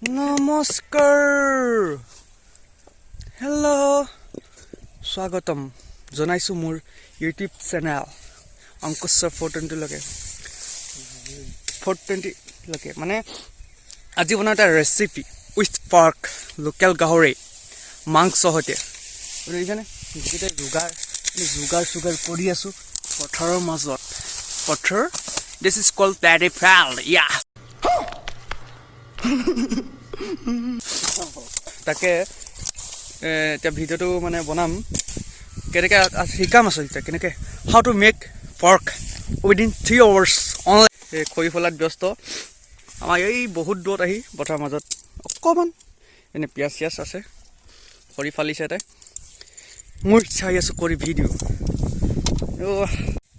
Namaskar. Hello. Swagatam. Jonaisu mur YouTube channel. Ankusar 420 lage. 420 lage. Mane আজি বনাটা recipe with pork, local gahori, মাংস হতে। বুজিছানে? যেটা জুগাৰ কৰি আছো পথাৰৰ মাজত। পথাৰ this is called paddy field. Yeah. তাকে এতিয়া ভিডিওটো মানে বনাম কেনেকৈ শিকাম আচলতে কেনেকৈ হাউ to make pork within 3 hours only খৰি ফলাত ব্যস্ত আমাৰ এই বহুত দূৰত আহি পথাৰ মাজত অকণমান এনে পিয়াজ চিয়াজ আছে খৰি ফালিছে তাই মোৰ চাই আছো কৰি ভিডিঅ'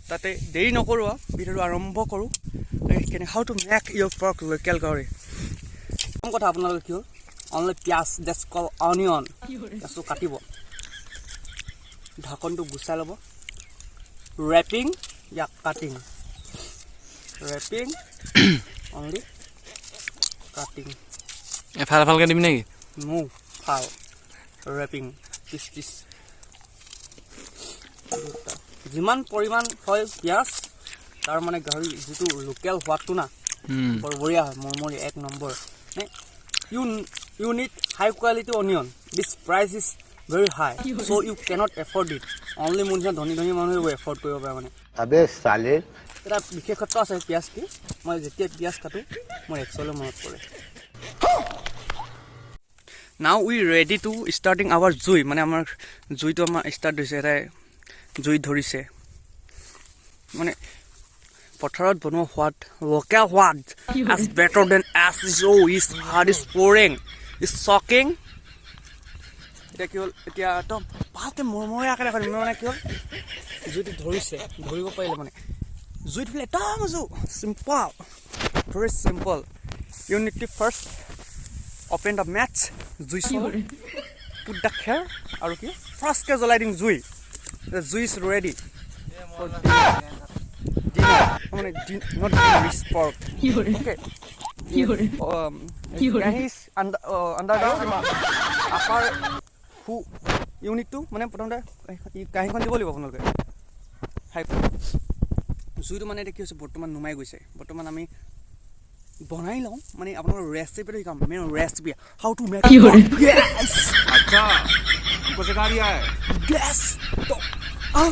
তাতে দেৰি নকৰোঁ ভিডিঅ'টো আৰম্ভ কৰোঁ কেনে how to make your pork local গাহৰি কথা আপোনালোকে কি হ'ল অনলি পিয়াজ that's called onion পিয়াজটো কাটিব ঢাকনটো গুচাই ল'ব wrapping ইয়াক কাটিং wrapping only cutting এফাল ফালকে দিবি নেকি নো ফাল wrapping পিচ যিমান পৰিমাণ হয় পিয়াজ তাৰ মানে গাহৰি যিটো লোকেল হোৱাটো না বৰ বঢ়িয়া হয় মৰমৰি এক number you need high quality onion this price is very high so you cannot afford it only munja dhoni মানুহে afford কৰিব পাৰে মানে আবে সালে এটা বিশেষত্ব আছে পিয়াজ কি মই যেতিয়া পিয়াজ কাটো মই একচুৱেলি মনত পৰে now we ready to starting our জুই মানে আমাৰ জুইটো আমাৰ ষ্টাৰ্ট হৈছে এটা জুই ধৰিছে মানে পথাৰত বনোৱা সোৱাদ লোকেল সোৱাদ as better than as is hard is pouring is shocking এটা কি হ'ল এতিয়া তো ভালকে মৰমৰে আকাৰে মানে কি হ'ল জুইটো ধৰিছে ধৰিব পাৰিলে মানে জুইটো ফেলে একদম simple very simple you need to first open the match জুই চল put the hair আৰু কি ফাৰ্ষ্ট কে জ্বলাই দিম জুই the জুই is ready for dinner not this pork okay guys under the upper who you need to মানে প্ৰথমতে কাহিখন দিব লাগিব আপোনালোকে হাই জুইটো মানে দেখি আছে বৰ্তমান নুমাই গৈছে বৰ্তমান আমি বনাই লওঁ মানে আপোনালোকৰ ৰেচিপিটো শিকাম main recipe how to make yes अच्छा हमको सिखा दिया है yes তো আও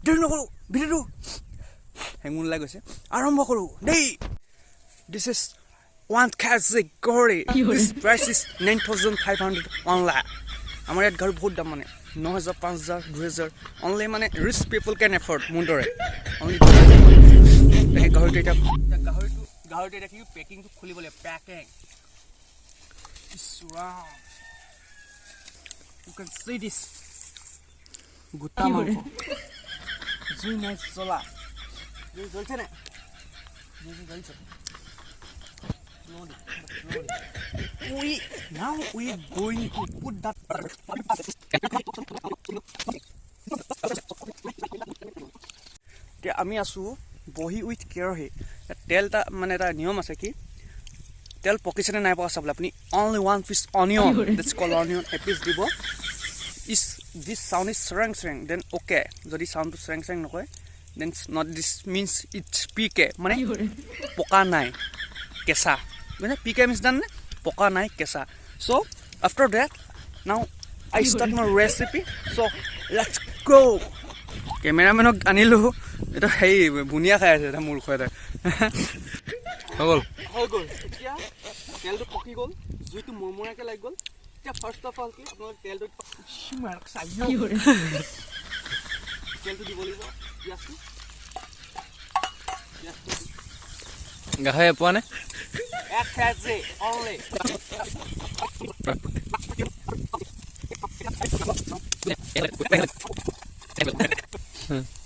দেৰি নকৰো ভিডিঅ'টো হেঙুন লাগি গৈছে আৰম্ভ কৰো দেই this is 1 kg gahori this price is 9500 only আমাৰ ইয়াত ঘৰ বহুত দাম মানে 9000 5000 2000 only মানে rich people can afford মুন্দৰে only এই গাহৰিটো এটা কি পেকিংটো খুলিবলে packing surround you can see this গুটা মাংস জুই নাই চলা জুই জ্বলছে না জুই জ্বলছে now we going to put that আমি আছো বহি উইথ কেয়াৰহে তেলটা মানে এটা নিয়ম আছে কি তেল পকিছেনে নাই পকা চাবলৈ আপুনি only 1 piece onion that's called onion a piece দিব is this sound is srang then okay যদি sound to srang নকয় then not this means it's pk মানে পকা নাই কেঁচা মানে pk means done পকা নাই কেঁচা so after that now I start my recipe so let's go cameraman আনিলো এটা হেই বুনিয়া খাই আছে এটা মূৰ্খ এটা হৈ গ'ল এতিয়া তেলটো পকি গ'ল জুইটো মৰমৰাকে লাগি গ'ল এতিয়া ফাৰ্ষ্ট অফ অল কি আপোনালোক তেলটো সিমাৰ চাইও তেলটো দিব লাগিব পিয়াজটো গাহৰি পোৱা নে এক কেজি only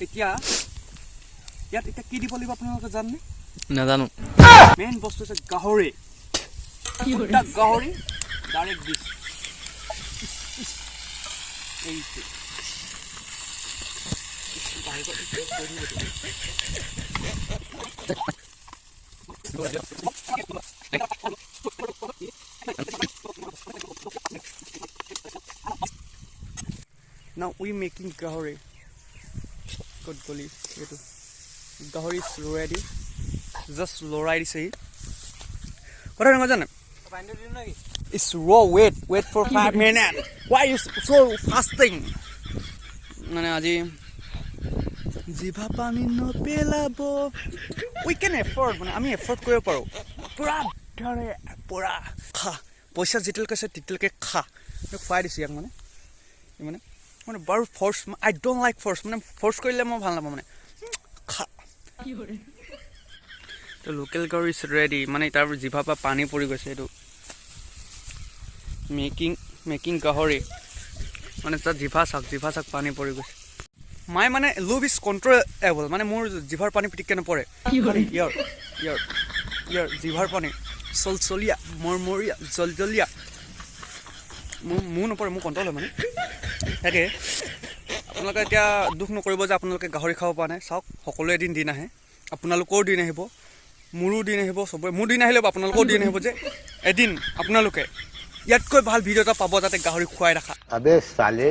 এতিয়া ইয়াত এতিয়া কি দিব লাগিব আপোনালোকে জানে নাজানো মেইন বস্তু আছে গাহৰি গাহৰি ডাইৰেক্ট দিছ এইটো Now we making gahori. Good golly. Gahori is ready. Just lorai say. What are you going to do? It's raw. Wait for 5 minutes. Why are you so fasting? জিভা পানী নপেলাব we can afford মানে আমি afford কৰিব পাৰো পুৰা ধৰে পুৰা খা পইচা জিটেল কৈছে টিটেলকে খা খুৱাই দিছো ইয়াক মানে মানে মানে বাৰু force I don't like force মানে ফৰ্চ কৰিলে মই ভাল নাপাওঁ মানে খা তো লোকেল গাহৰি ইজ ৰেডি মানে তাৰ জিভা পৰা পানী পৰি গৈছে এইটো মেকিং গাহৰি মানে তাৰ জিভা চাক পানী পৰি গৈছে My মানে love is controllable মানে মোৰ জিভাৰ পানী পিটিকে নপৰে ইয়াৰ জিভাৰ পানী চলচলিয়া মৰমৰিয়া জলজলিয়া মোৰ নপৰে মোৰ কণ্ট্ৰল হয় মানে তাকে আপোনালোকে এতিয়া দুখ নকৰিব যে আপোনালোকে গাহৰি খাব পৰা নাই চাওক সকলোৱে দিন আহে আপোনালোকৰ দিন আহিব মোৰো দিন আহিব সবৰে মোৰ দিন আহিলে আপোনালোকৰ দিন আহিব যে এদিন আপোনালোকে ইয়াতকৈ ভাল ভিডিঅ' এটা পাব যাতে গাহৰি খুৱাই ৰাখা अबे साले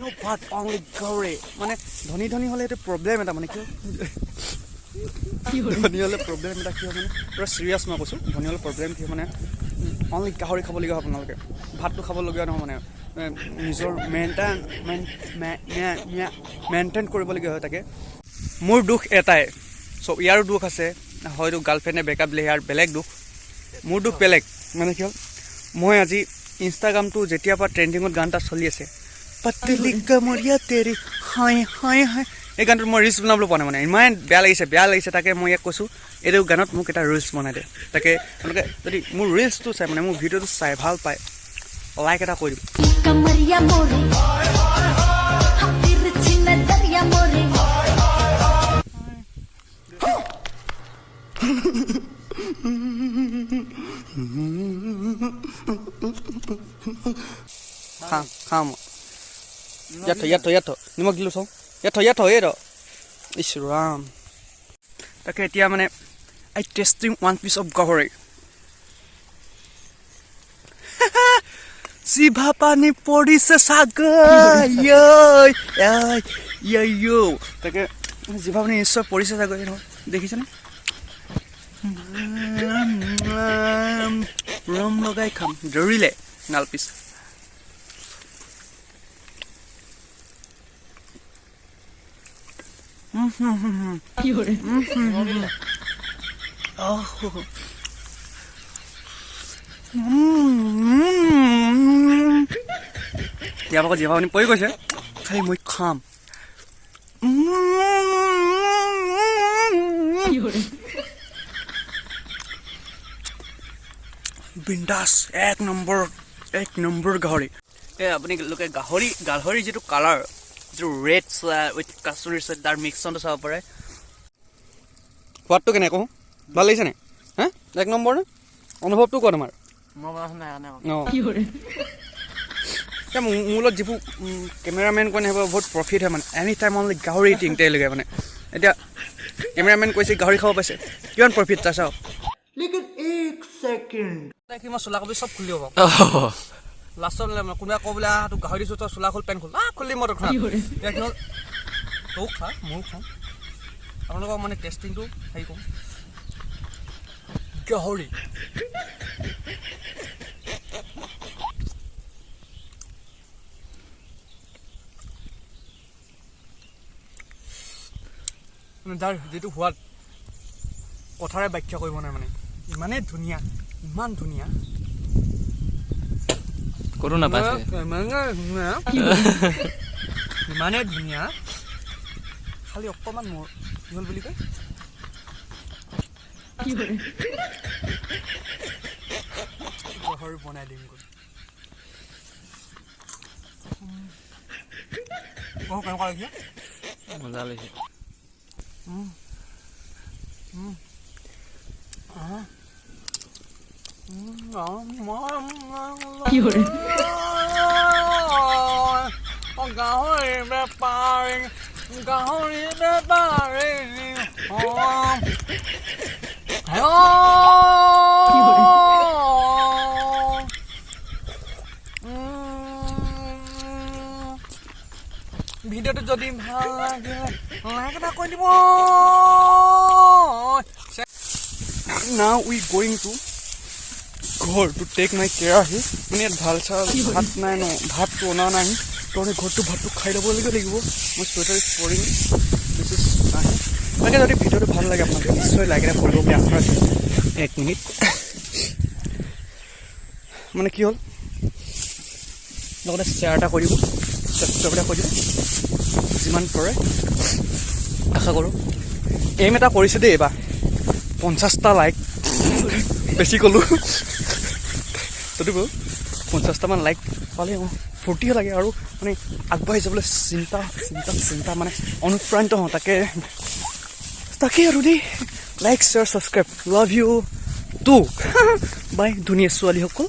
No but only gahori মানে ধনী হলে এটা প্ৰবলেম এটা মানে কি ধনী হলে প্ৰবলেম এটা কি মানে পুৰা সিৰিয়াস মই কৈছো ধনী হলে প্ৰবলেম কি মানে অনলি গাহৰি খাব লগা আপোনালোকে ভাতটো খাব লগা নহয় মানে নিজৰ মেইনটেইন কৰিব লগা হয় তাকে মোৰ দুখ এটাই সব ইয়াৰ দুখ আছে হয়তো গাৰ্লফ্ৰেণ্ডে বেকআপ দিলে ইয়াৰ বেলেগ দুখ মোৰ দুখ বেলেগ মানে কি মই আজি ইনষ্টাগ্ৰামটো যেতিয়া পৰা ট্ৰেন্ডিঙত গান এটা চলি আছে পতলি কমৰিয়া তেৰি হাই এই গানটো মই ৰিলছ বনাবলৈ পোৱা নাই মানে ইমান বেয়া লাগিছে তাকে মই ইয়াক কৈছোঁ এইটো গানত মোক এটা ৰিলছ বনাই দে তাকে আপোনালোকে যদি মোৰ ৰিলছটো চাই মানে মোৰ ভিডিঅ'টো চাই ভাল পায় লাইক এটা কৰি দিব कमरिया मोरे तिरछी नजरिया मोरे খাম ইয়াত নিমখ দিলোঁ চাওঁ ইয়াত এই ইছ ৰাম তাকে এতিয়া মানে আই টেষ্টিং 1 piece of গাহৰি জিভা পানী পৰিছে চাগৈ তাকে জিভা পানী নিশ্চয় পৰিছে চাগৈ দেখিছেনে ৰম লগাই খাম জৰিলে নাল পিছ ইয়াৰ আকৌ জিভা পানী পৰি গৈছে খালি মই খাম বিন্দাস এক নম্বৰ গাহৰি আপুনি লোকে গাহৰি যিটো কালাৰ যিটো ৰেড উইথ কাচুৰি তাৰ মিক্সনটো চাব পাৰে সোৱাদটো কেনে কওঁ ভাল লাগিছে নে হা এক নম্বৰ নে অনুভৱটো কোৱা তোমাৰ মোৰ লগত যিবোৰ কেমেৰামেন কৈ নাহিব বহুত প্ৰফিট হয় মানে এনি টাইম অনলি গাহৰি ইটিং তেওঁলোকে মানে এতিয়া কেমেৰামেন কৈছে গাহৰি খাব পাইছে কিমান প্ৰফিট তাৰ চাওক লেকিন 1 সেকেন্ড দেখি মই চোলা কবি চব খুলি হ'ব লাষ্টত কোনোবা কওঁ বোলে তোক গাহৰি দিছোঁ তই চোলা খোল পেন খোল খুলি মই তোক খা ময়ো খাওঁ আপোনালোকক মানে টেষ্টিংটো হেৰি কৰোঁ গাহৰি মানে তাৰ যিটো সোৱাদ কথাৰে ব্যাখ্যা কৰিব নাই মানে ইমানেই ধুনীয়া ইমান ধুনীয়া কৰো না পাছে ইমানেই ধুনীয়া খালি অকণমান মোৰ কি হ'ল বুলি কয় গাহৰি বনাই দিম কেনেকুৱা লাগিছে মজা লাগিছে গাহৰি বেপাৰী gahori de bari hom ভিডিওটো যদি ভাল লাগে লাইক এটা কৰি দিব now we going to ঘৰ to take my care here মানে ভাল চাল ভাত নাই ন ভাতটো অনা নাই তোৰে ঘৰটো ভাতটো খাই ল'ব লাগিব মই সোয়েটাৰ স্পৰিং দিস ইজ লাগে যদি ভিডিওটো ভাল লাগে আপোনাক নিশ্চয় লাইক এটা কৰিব আপোনাৰ 1 মিনিট মানে কি হ'ল লগতে শ্বেয়াৰ এটা কৰিব সাবস্ক্ৰাইব এটা কৰিব যিমান পাৰে আশা কৰোঁ এম এটা কৰিছে দেই এবাৰ 50টা লাইক বেছি ক'লো তথাপিও 50টামান লাইক পালে ফূৰ্তি লাগে আৰু মানে আগবাঢ়ি যাবলৈ চিন্তা মানে অনুপ্ৰাণিত হওঁ তাকে আৰু দেই like share subscribe love you too bye ধুনীয়া ছোৱালীসকল